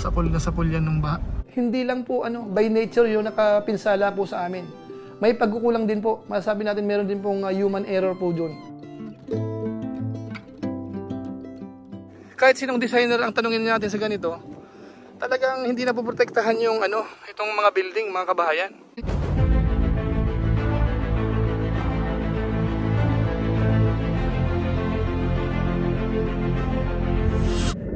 sapul yan ng baha. Hindi lang po by nature yung nakapinsala po sa amin. May pagkukulang din po. Masasabi natin meron din pong human error po dun. Kahit sinong designer ang tanungin natin sa ganito, talagang hindi na po protektahan yung itong mga building, mga kabahayan.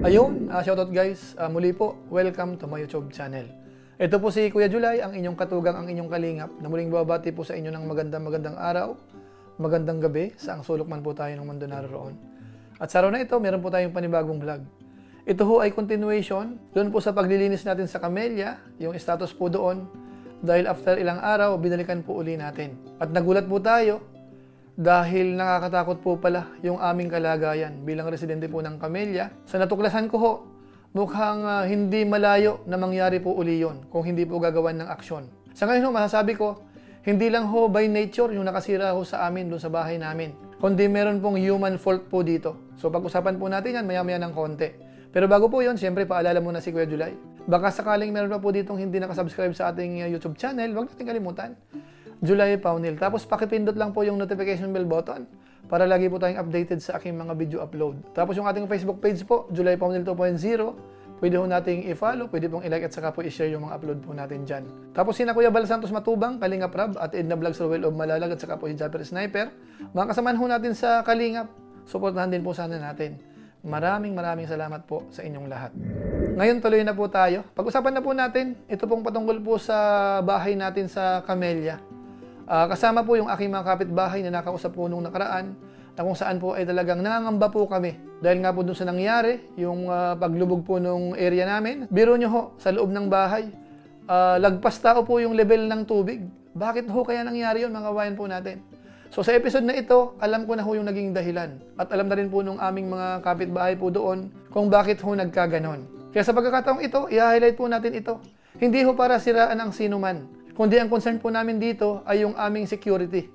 Ayun, shoutout guys. Muli po, welcome to my YouTube channel. Ito po si Kuya Julay, ang inyong katugang, ang inyong kalingap, na muling babati po sa inyo ng magandang araw, magandang gabi, saang sulok man po tayo ng mundo naroon. At sa araw na ito, meron po tayong panibagong vlog. Ito ho ay continuation, doon po sa paglilinis natin sa Camellia, yung status po doon, dahil after ilang araw, binalikan po uli natin. At nagulat po tayo, dahil nakakatakot po pala yung aming kalagayan bilang residente po ng Camellia. Sa natuklasan ko ho, mukhang hindi malayo na mangyari po uli yun kung hindi po gagawan ng aksyon. Sa ngayon ho, masasabi ko, hindi lang ho by nature yung nakasira ho sa amin doon sa bahay namin, kundi meron pong human fault po dito. So pag-usapan po natin yan maya-maya ng konti. Pero bago po yun, siyempre paalala muna si Kuya Julay. Baka sakaling meron pa po ditong hindi nakasubscribe sa ating YouTube channel, huwag natin kalimutan. Julay Paunil. Tapos pakipindot lang po yung notification bell button para lagi po tayong updated sa aking mga video upload. Tapos yung ating Facebook page po, Julay Paunil 2.0, pwede po nating i-follow, pwede pong i-like at saka po i-share yung mga upload po natin dyan. Tapos sina Kuya Bal Santos Matubang, Kalingap Rab, at Edna Vlogs Rowell of Malalag at saka po si Japper Sniper. Mga kasamahan ho natin sa Kalingap, supportahan din po sana natin. Maraming salamat po sa inyong lahat. Ngayon tuloy na po tayo. Pag-usapan na po natin, ito pong patungkol po sa bahay natin sa Camellia. Kasama po yung aking mga kapitbahay na nakausap po nung nakaraan, na kung saan po ay talagang nangangamba po kami. Dahil nga po dun sa nangyari, yung paglubog po nung area namin. Biro nyo ho, sa loob ng bahay, lagpas tao po yung level ng tubig. Bakit ho kaya nangyari yun, mga kabayan po natin? So sa episode na ito, alam ko na ho yung naging dahilan. At alam na rin po nung aming mga kapitbahay po doon kung bakit ho nagkaganon. Kaya sa pagkakataong ito, i-highlight po natin ito. Hindi ho para siraan ang sinuman, kundi ang concern po namin dito ay yung aming security.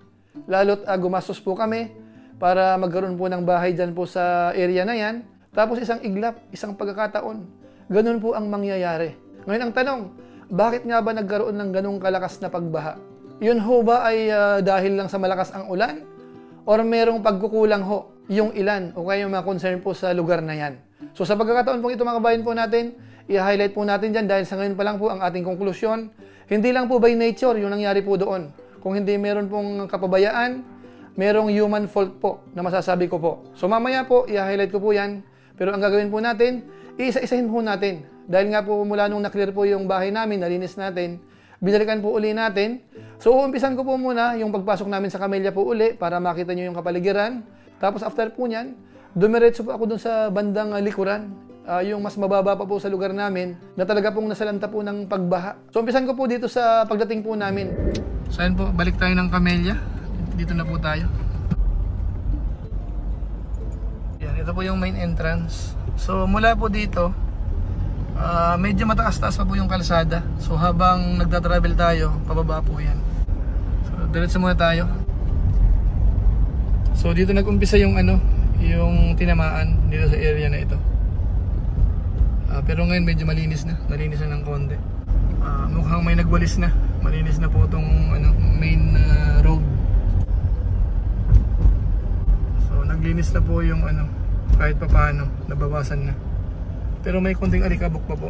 Lalo't gumastos po kami para magkaroon po ng bahay dyan po sa area na yan. Tapos isang iglap, isang pagkakataon. Ganun po ang mangyayari. Ngayon ang tanong, bakit nga ba nagkaroon ng ganung kalakas na pagbaha? Yun ho ba ay dahil lang sa malakas ang ulan? Or merong pagkukulang ho yung ilan o kaya yung mga concern po sa lugar na yan? So sa pagkakataon pong ito mga kabayan po natin, i-highlight po natin dyan dahil sa ngayon pa lang po ang ating konklusyon. Hindi lang po by nature yung nangyari po doon. Kung hindi meron pong kapabayaan, merong human fault po na masasabi ko po. So mamaya po, i-highlight ko po yan. Pero ang gagawin po natin, isa-isahin po natin. Dahil nga po mula nung na-clear po yung bahay namin, nalinis natin, binalikan po uli natin. So uumpisan ko po muna yung pagpasok namin sa Camellia po uli para makita nyo yung kapaligiran. Tapos after po nyan, dumiretso po ako dun sa bandang likuran. Yung mas mababa pa po sa lugar namin na talaga pong nasalanta po ng pagbaha. So umpisan ko po dito sa pagdating po namin. So ayan po, balik tayo ng Camellia. Dito na po tayo. Yan, ito po yung main entrance. So mula po dito, medyo mataas-taas pa po yung kalsada. So habang nagta-travel tayo, pababa po yan. So diretso muna tayo. So dito nag-umpisa yung yung tinamaan dito sa area na ito. Pero ngayon medyo malinis na ng konti. Mukhang may nagwalis na. Malinis na po itong main road. So naglinis na po yung kahit pa paano, nabawasan na. Pero may konting alikabok pa po.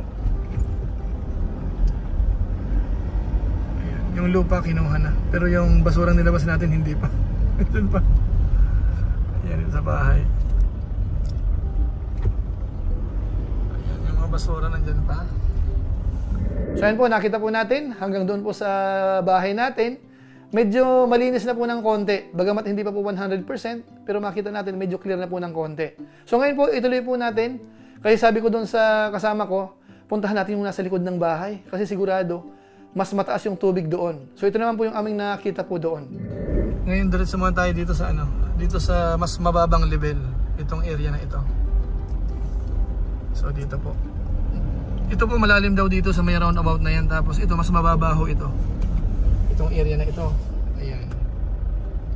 Ayan, yung lupa kinuha na. Pero yung basurang nilabas natin hindi pa. Ito pa. Ayan, sa bahay. Basura nandyan pa. So yan po, nakita po natin hanggang doon po sa bahay natin. Medyo malinis na po ng konti. Bagamat hindi pa po 100%, pero makita natin medyo clear na po ng konti. So ngayon po, ituloy po natin. Kasi sabi ko doon sa kasama ko, puntahan natin yung nasa likod ng bahay. Kasi sigurado, mas mataas yung tubig doon. So ito naman po yung aming nakita po doon. Ngayon, diretso muna tayo dito sa dito sa mas mababang level, itong area na ito. So dito po. Ito po malalim daw dito sa may roundabout na yan. Tapos ito mas mababaho ito. Itong area na ito. Ayan.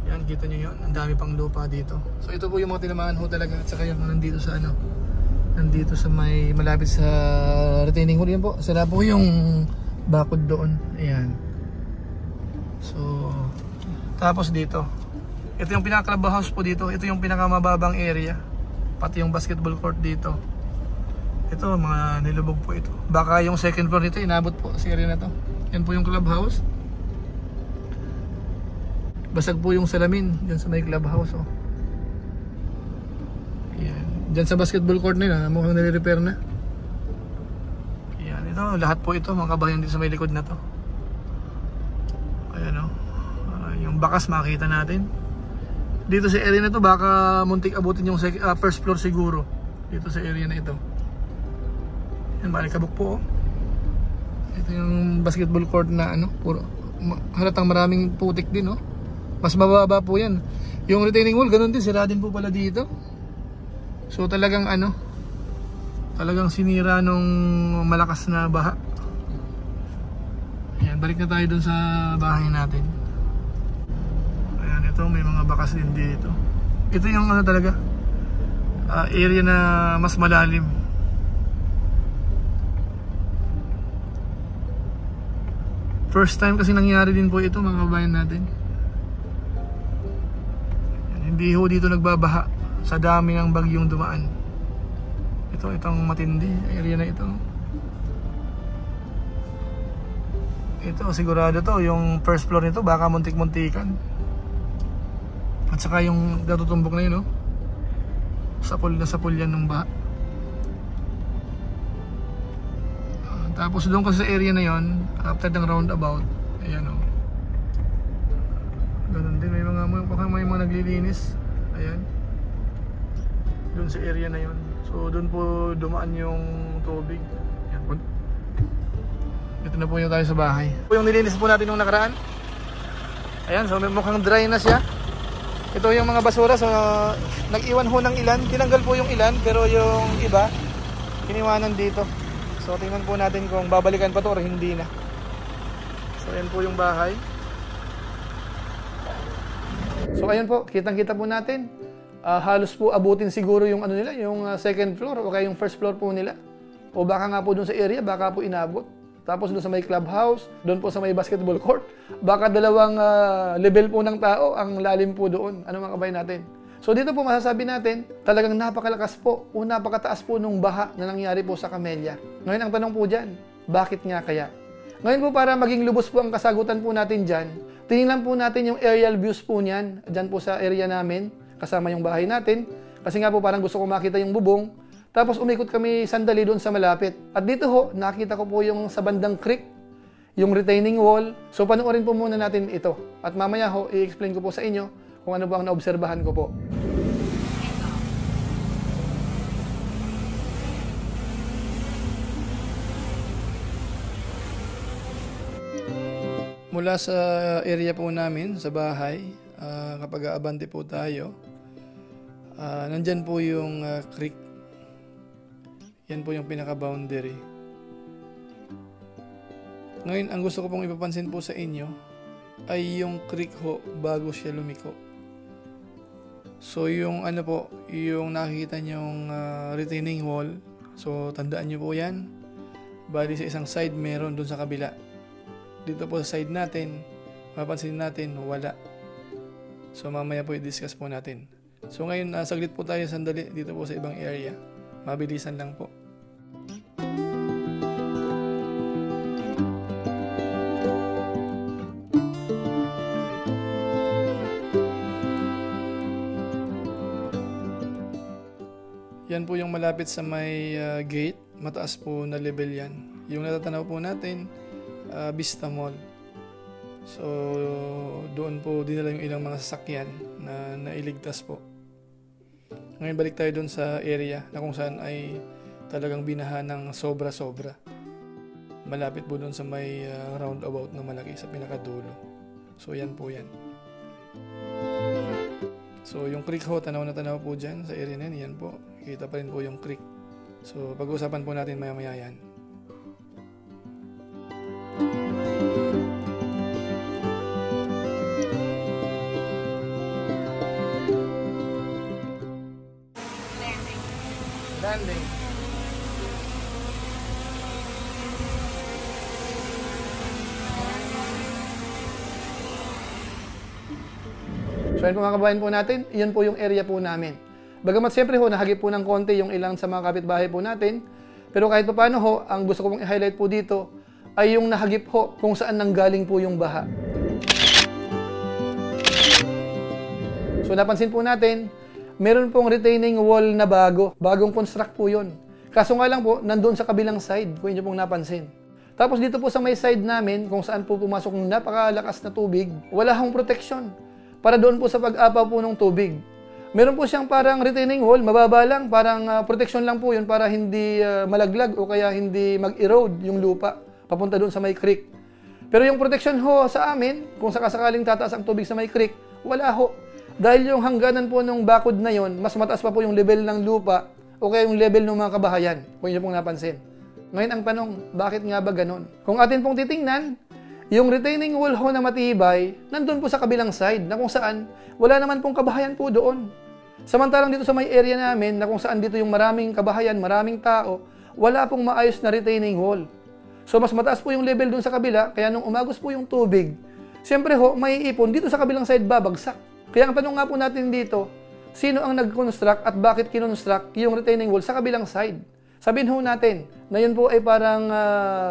Yan, kita nyo yun. Ang dami pang lupa dito. So ito po yung mga tinamaan ho talaga. At saka yung nandito sa nandito sa may malapit sa retaining wall. Yan po, sila po yung bakod doon. Ayan. So, tapos dito, ito yung pinaka-clubhouse po dito. Ito yung pinakamababang area. Pati yung basketball court dito. Ito, mga nilubog po ito. Baka yung second floor nito, inabot po sa area na to. Yan po yung clubhouse. Basag po yung salamin dyan sa may clubhouse. Oh. Ayan. Dyan sa basketball court nila, mukhang nire-repair na. Ayan, ito, lahat po ito, mga kabayan dito sa may likod na to. Ayan o. Yung bakas makita natin. Dito sa area na to, baka muntik abutin yung first floor siguro. Dito sa area na ito. Ayan, malikabok po oh. Ito yung basketball court na ano, puro, halatang maraming putik din oh. Mas mababa po yan. Yung retaining wall, ganun din, sira din po pala dito. So talagang ano, talagang sinira nung malakas na baha. Ayan, balik na tayo dun sa bahay natin. Ayan, ito may mga bakas din dito. Ito yung ano talaga, area na mas malalim. First time kasi nangyari din po ito mga kabayan natin. Ayan, hindi ho dito nagbabaha sa dami ng bagyong dumaan. Itong matindi area na ito. Ito sigurado to, yung first floor nito baka muntik-muntikan. At saka yung natutumbok na yun oh. Sapul na sapul yan ng baha. Tapos doon kasi sa area na yon, after ng roundabout, ayan oh. Ganun din, may mga naglilinis. Ayan. Doon sa area na yon. So doon po dumaan yung tubig. Ayan po. Ito na po yung tayo sa bahay. Ito yung nilinis po natin nung nakaraan. Ayan, so mukhang dry na siya. Ito yung mga basura. So nag-iwan ho ng ilan. Tinanggal po yung ilan, pero yung iba iniwanan dito. So tingnan po natin kung babalikan pa to o hindi na. So ayan po yung bahay. So ayan po, kitang-kita po natin. Halos po abutin siguro yung ano nila, yung second floor o kaya yung first floor po nila. O baka nga po dun sa area, baka po inabot. Tapos dun sa may clubhouse, dun po sa may basketball court, baka dalawang level po ng tao ang lalim po doon. Ano mga kabayan natin? So dito po masasabi natin, talagang napakalakas po o napakataas po nung baha na nangyari po sa Camellia. Ngayon ang tanong po dyan, bakit nga kaya? Ngayon po para maging lubos po ang kasagutan po natin dyan, tingnan po natin yung aerial views po niyan, dyan po sa area namin, kasama yung bahay natin. Kasi nga po parang gusto ko makita yung bubong. Tapos umikot kami sandali doon sa malapit. At dito ho, nakita ko po yung sa bandang creek, yung retaining wall. So panoorin po muna natin ito. At mamaya ho, i-explain ko po sa inyo kung ano po ang naobserbahan ko po. Mula sa area po namin, sa bahay, kapag aabante po tayo, nandyan po yung creek. Yan po yung pinaka-boundary. Ngayon, ang gusto ko pong ipapansin po sa inyo ay yung creek ho bago siya lumiko. So yung ano po, yung nakikita nyong retaining wall, so tandaan nyo po yan. Bali sa isang side meron dun sa kabila. Dito po sa side natin, mapapansin natin wala. So mamaya po i-discuss po natin. So ngayon, saglit po tayo sandali dito po sa ibang area. Mabilisan lang po. Yan po yung malapit sa may gate. Mataas po na level yan. Yung natatanaw po natin, Vista Mall. So doon po dinala yung ilang mga sasakyan na nailigtas po. Ngayon balik tayo doon sa area na kung saan ay talagang binaha ng sobra-sobra. Malapit po doon sa may roundabout na malaki sa pinakadulo. So yan po yan. So yung creek ho, tanaw na tanaw po dyan sa area na yan. Yan po, kita pa rin po yung creek. So pag-uusapan po natin maya-maya yan. Landing. So yun po mga kabayan po natin, yun po yung area po namin. Bagamat siyempre ho, nahagip po ng konti yung ilang sa mga kapitbahay po natin, pero kahit pa paano ho, ang gusto ko pong i-highlight po dito ay yung nahagip ho kung saan nanggaling po yung baha. So napansin po natin, meron pong retaining wall na bagong construct po yun. Kaso nga lang po, nandun sa kabilang side, kung inyo pong napansin. Tapos dito po sa may side namin, kung saan po pumasok ng napakalakas na tubig, wala hong protection para doon po sa pag-apaw po ng tubig. Meron po siyang parang retaining wall, mababa lang, parang protection lang po yun para hindi malaglag o kaya hindi mag-erode yung lupa papunta doon sa may creek. Pero yung protection ho sa amin, kung sakasakaling tataas ang tubig sa may creek, wala ho. Dahil yung hangganan po ng bakod na yon, mas mataas pa po yung level ng lupa o kaya yung level ng mga kabahayan, kung inyo pong napansin. Ngayon ang tanong, bakit nga ba ganon? Kung atin pong titingnan, yung retaining wall ho na matibay, nandun po sa kabilang side na kung saan wala naman pong kabahayan po doon. Samantalang dito sa may area namin na kung saan dito yung maraming kabahayan, maraming tao, wala pong maayos na retaining wall. So mas mataas po yung level doon sa kabila, kaya nung umagos po yung tubig, siyempre ho, may ipon dito sa kabilang side babagsak. Kaya ang tanong nga po natin dito, sino ang nag-construct at bakit kinonstruct yung retaining wall sa kabilang side? Sabihin ho natin na yun po ay parang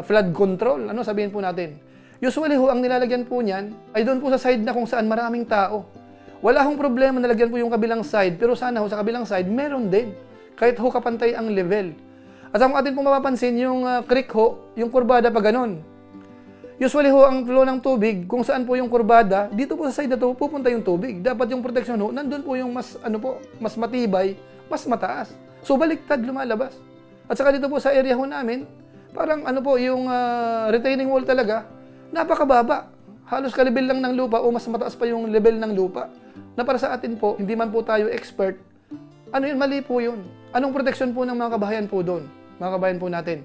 flood control. Ano sabihin po natin? Usually ho, ang nilalagyan po niyan ay doon po sa side na kung saan maraming tao. Wala hong problema na lagyan po yung kabilang side, pero sana ho sa kabilang side meron din. Kahit ho kapantay ang level. At kung atin po mapapansin, yung creek ho, yung kurbada pa ganon. Usually ho, ang flow ng tubig, kung saan po yung kurbada, dito po sa side na to, pupunta yung tubig. Dapat yung protection ho, nandun po yung mas matibay, mas mataas. So baliktad lumalabas. At saka dito po sa area ho namin, parang yung retaining wall talaga, napakababa. Halos kalibel lang ng lupa o mas mataas pa yung level ng lupa. Na para sa atin po, hindi man po tayo expert, mali po yun. Anong protection po ng mga kabahayan po doon? Mga kabahayan po natin.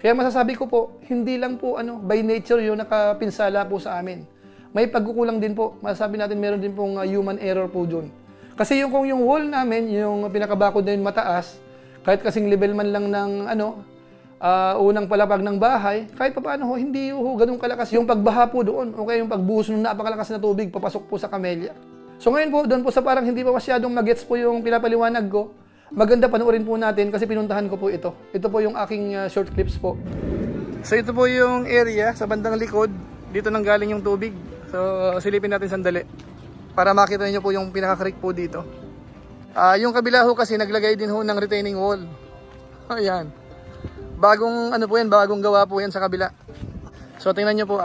Kaya masasabi ko po, hindi lang po by nature yun nakapinsala po sa amin. May pagkukulang din po. Masasabi natin meron din pong human error po doon. Kasi kung yung wall namin, yung pinakabakod na yun mataas, kahit kasing level man lang ng unang palapag ng bahay, kahit paano hindi ganun kalakas yung pagbaha po doon o kaya yung pagbuhos ng napakalakas na tubig papasok po sa kamelya. So ngayon po, doon po sa parang hindi pa masyadong magets po yung pinapaliwanag ko, maganda panoorin po natin kasi pinuntahan ko po ito. Ito po yung aking short clips po. So ito po yung area sa bandang likod, dito nang galing yung tubig. So silipin natin sandali para makita niyo po yung pinaka-creek po dito. Yung kabila ho kasi naglagay din ho ng retaining wall. Ayan. Bagong po yan, bagong gawa po yan sa kabila. So tingnan nyo po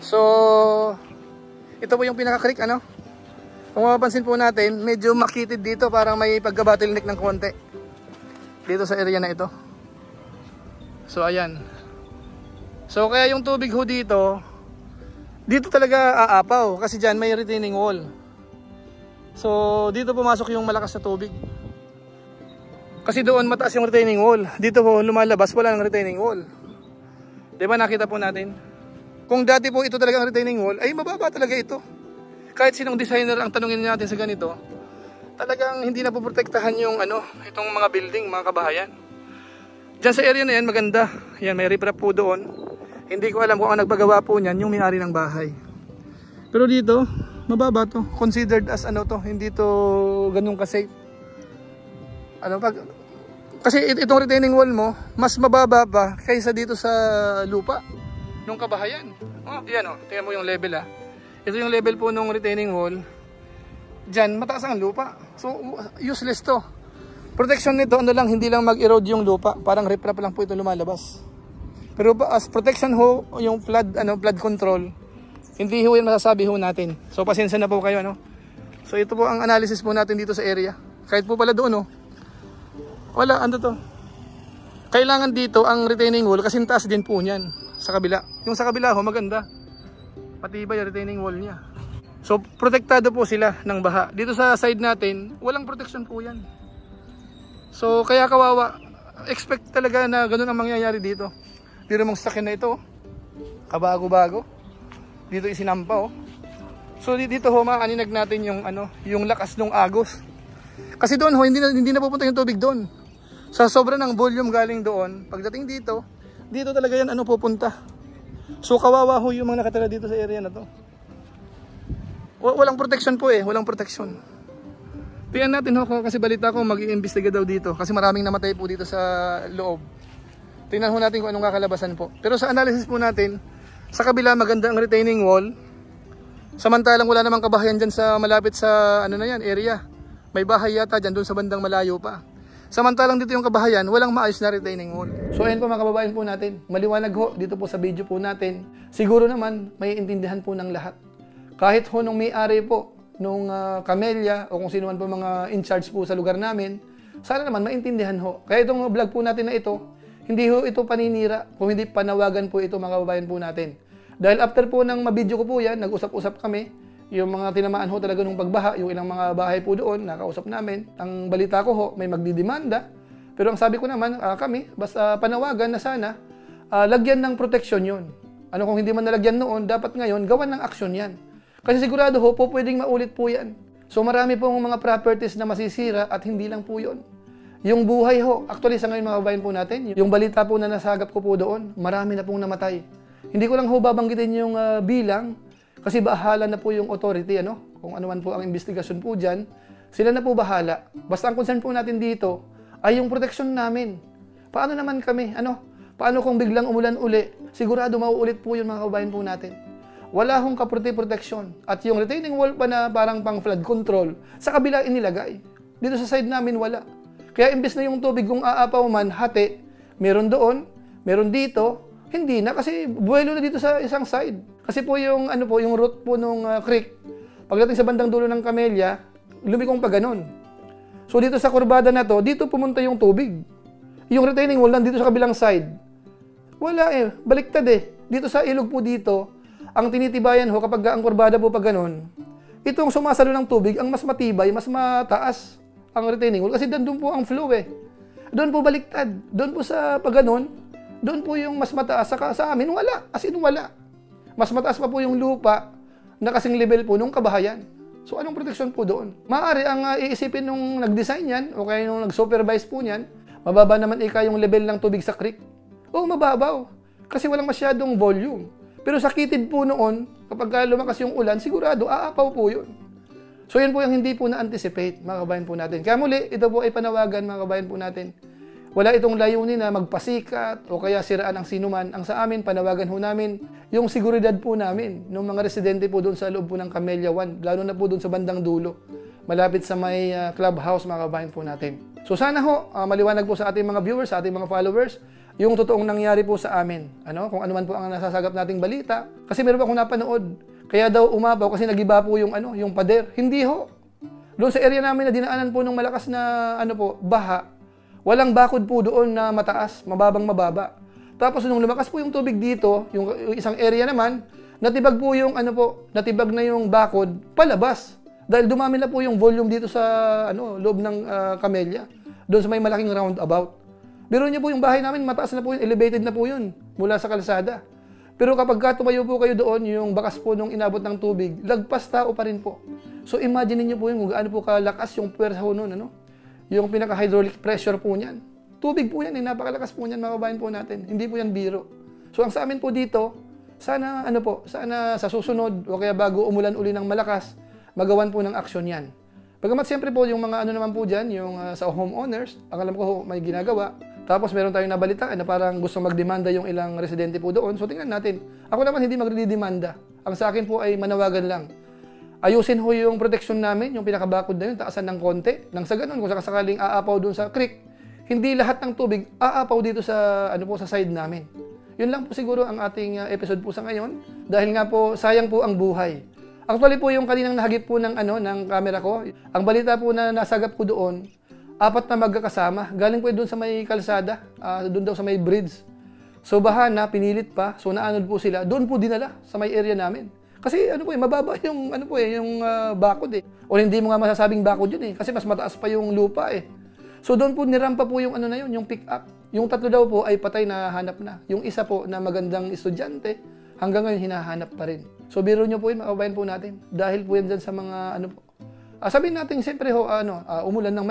So ito po yung pinaka-creek Kung mapapansin po natin, medyo makitid dito, parang may pagka-bottleneck ng konti. Dito sa area na ito. So ayan. So kaya yung tubig ho dito talaga aapaw kasi diyan may retaining wall. So dito pumasok yung malakas na tubig. Kasi doon mataas yung retaining wall. Dito po lumalabas, wala ng retaining wall. Diba nakita po natin? Kung dati po ito talaga ang retaining wall, ay mababa talaga ito. Kahit sinong designer ang tanungin natin sa ganito, talagang hindi na poprotektahan yung itong mga building, mga kabahayan. Diyan sa area na yan, maganda. Yan, may riprap po doon. Hindi ko alam kung ang nagpagawa po niyan, yung may-ari ng bahay. Pero dito, mababa to. Considered as hindi to ganun ka-safe. Kasi itong retaining wall mo, mas mababa pa kaysa dito sa lupa nung kabahayan. Yan tingnan mo yung level Ito yung level po nung retaining wall. Diyan, mataas ang lupa. So, useless to. Protection nito, hindi lang mag-erode yung lupa. Parang riprap lang po ito lumalabas. Pero as protection ho, yung flood control, hindi ho yan masasabi ho natin. So, pasensya na po kayo, So, ito po ang analysis po natin dito sa area. Kahit po pala doon, wala, to. Kailangan dito ang retaining wall kasi taas din po niyan sa kabila. Yung sa kabila ho, maganda. Matibay yung retaining wall niya. So, protektado po sila ng baha. Dito sa side natin, walang protection po yan. So, kaya kawawa. Expect talaga na ganun ang mangyayari dito. Dito mong sakin na ito. Kabago-bago. Dito isinampa So, dito ho, maaninag natin yung, yung lakas ng agos. Kasi doon ho, hindi na pupunta yung tubig doon. Sa sobra ng volume galing doon, pagdating dito talaga yan pupunta. So kawawa ho yung mga nakatira dito sa area na to. Walang protection po eh, walang protection. Tingnan natin ho, kasi balita ko mag-iimbestiga daw dito kasi maraming namatay po dito sa loob. Tingnan ho natin kung anong kakalabasan po. Pero sa analysis po natin, sa kabila maganda ang retaining wall. Samantalang wala namang kabahayan dyan sa malapit sa ano na yan, area. May bahay yata dyan, doon sa bandang malayo pa. Samantalang dito yung kabahayan, walang maayos na retaining wall. So ayun po mga kababayan po natin, maliwanag ho dito po sa video po natin. Siguro naman may intindihan po ng lahat. Kahit ho nung may-ari po, nung Camellia o kung sino man po mga in charge po sa lugar namin, sana naman maintindihan ho. Kaya itong vlog po natin na ito, hindi ho ito paninira, kung hindi panawagan po ito mga kababayan po natin. Dahil after po ng mabidyo ko po yan, nag-usap-usap kami, yung mga tinamaan ho talaga nung pagbaha, yung ilang mga bahay po doon, nakausap namin. Ang balita ko ho, may magdidemanda. Pero ang sabi ko naman, kami, basta panawagan na sana, lagyan ng proteksyon yun. Ano kung hindi man nalagyan noon, dapat ngayon, gawan ng aksyon yan. Kasi sigurado ho po, pwedeng maulit po yan. So marami pong mga properties na masisira at hindi lang po yun. Yung buhay ho, actually sa ngayon mga kabayan po natin, yung balita po na nasagap ko po doon, marami na pong namatay. Hindi ko lang ho babanggitin yung bilang, kasi bahala na po yung authority, ano? Kung ano man po ang investigasyon po dyan, sila na po bahala. Basta ang concern po natin dito ay yung protection namin. Paano naman kami? Ano? Paano kung biglang umulan uli? Sigurado mauulit po yun mga kabayan po natin. Wala hong protection. At yung retaining wall pa na parang pang flood control, sa kabila inilagay. Dito sa side namin wala. Kaya imbes na yung tubig kung aapaw man, hati, meron doon, meron dito, hindi na kasi buwelo na dito sa isang side. Kasi po yung ano po, yung route po nung creek, pagdating sa bandang dulo ng Camellia, lumikong pa ganun. So dito sa kurbada na to, dito pumunta yung tubig. Yung retaining wall nandito sa kabilang side. Wala eh, baliktad eh. Dito sa ilog po dito, ang tinitibayan ho kapag ang kurbada po pag ganun, itong sumasalo ng tubig, ang mas matibay, mas mataas ang retaining wall kasi doon po ang flow eh. Doon po baliktad. Doon po sa pag ganun, doon po yung mas mataas. Sa amin, wala. As in, wala. Mas mataas pa po yung lupa na kasing level po nung kabahayan. So, anong protection po doon? Maaari ang iisipin nung nag-design yan o kaya nung nag-supervise po niyan, mababa naman yung level ng tubig sa creek. Oo, mababaw. Kasi walang masyadong volume. Pero sakitid po noon, kapag lumakas yung ulan, sigurado, aapaw po yun. So yun po yung hindi po na-anticipate, mga kabayan po natin. Kaya muli, ito po ay panawagan, mga kabayan po natin. Wala itong layunin na magpasikat o kaya siraan ang sinuman. Ang sa amin, panawagan ho namin yung seguridad po namin ng mga residente po doon sa loob po ng Camellia 1, lalo na po doon sa bandang dulo, malapit sa may clubhouse, mga kabayan po natin. So sana ho, maliwanag po sa ating mga viewers, sa ating mga followers, yung totoong nangyari po sa amin. Ano? Kung ano man po ang nasasagap nating balita. Kasi meron pa akong napanood. Kaya daw umabaw kasi nagiba po yung, yung pader. Hindi ho. Doon sa area namin na dinaanan po ng malakas na baha, walang bakod po doon na mataas, mababa. Tapos nung lumakas po yung tubig dito, yung isang area naman, natibag po yung natibag na yung bakod palabas. Dahil dumami na po yung volume dito sa loob ng Camellia. Doon sa may malaking roundabout. Biro niyo po yung bahay namin, mataas na po yun, elevated na po yun mula sa kalsada. Pero kapag tumayo po kayo doon, yung bakas po nung inabot ng tubig, lagpas tao pa rin po. So imagine niyo po yun kung gaano po kalakas yung puwersa ho noon, yung pinaka-hydraulic pressure po niyan. Tubig po yan, napakalakas po niyan, mga kabayan po natin. Hindi po yan biro. So ang sa amin po dito, sana sana sa susunod o kaya bago umulan uli ng malakas, magawan po ng aksyon yan. Bagamat siyempre po yung mga naman po dyan, yung sa homeowners, ang alam ko may ginagawa. Tapos meron tayong nabalitaan na parang gusto magdemanda yung ilang residente po doon. So tingnan natin. Ako naman hindi magdidemanda. Ang sa akin po ay manawagan lang. Ayusin ho yung protection namin, yung pinakabakod na yun, taasan ng konti. Nang sa ganun, kung sakaling aapaw doon sa creek, hindi lahat ng tubig aapaw dito sa sa side namin. Yun lang po siguro ang ating episode po sa ngayon. Dahil nga po, sayang po ang buhay. Actually po yung kaninang nahagip po ng camera ko, ang balita po na nasagap ko doon, 4 na magkakasama. Galing po doon sa may kalsada, doon daw sa may bridge. So baha na, pinilit pa, so naanod po sila. Doon po dinala sa may area namin. Kasi mababa yung yung bakod eh. O hindi mo nga masasabing bakod yun eh, kasi mas mataas pa yung lupa eh. So doon po nirampa po yung yung pick up. Yung 3 daw po ay patay na hanap na. Yung isa po na magandang estudyante, hanggang ngayon hinahanap pa rin. So biro nyo po yun, mga kabayan po natin. Dahil po yan dyan sa mga sabihin natin siyempre umulan ng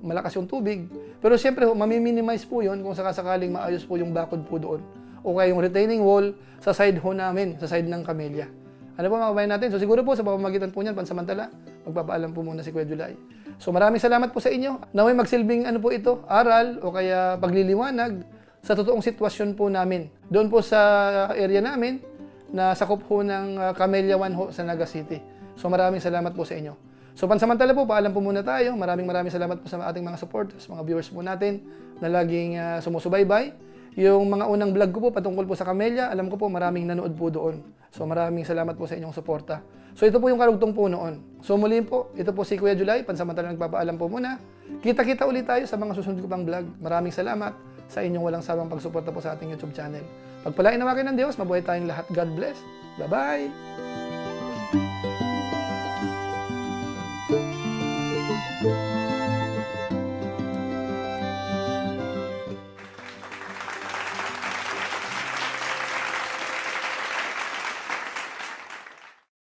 malakas yung tubig. Pero siyempre mami-minimize po yun kung sakasakaling maayos po yung bakod po doon. O kaya yung retaining wall sa side namin, sa side ng Camellia. Ano po mga kabayan natin? So siguro po sa pamamagitan po niyan, pansamantala, magpapaalam po muna si Kuya July. So maraming salamat po sa inyo. Naway magsilbing ano po ito, aral o kaya pagliliwanag sa totoong sitwasyon po namin. Doon po sa area namin na sakop po ng Camellia 1 ho sa Naga City. So maraming salamat po sa inyo. So pansamantala po, paalam po muna tayo. Maraming salamat po sa ating mga supporters, mga viewers po natin na laging sumusubaybay. Yung mga unang vlog ko po patungkol po sa Camellia, alam ko po maraming nanood po doon. So maraming salamat po sa inyong suporta. So ito po yung karugtong po noon. So muli po, ito po si Kuya July, pansamantala nagpapaalam po muna. Kita-kita ulit tayo sa mga susunod ko pang vlog. Maraming salamat sa inyong walang sawang pagsuporta po sa ating YouTube channel. Pagpalain naman kayo ng Diyos, mabuhay tayong lahat. God bless. Bye-bye!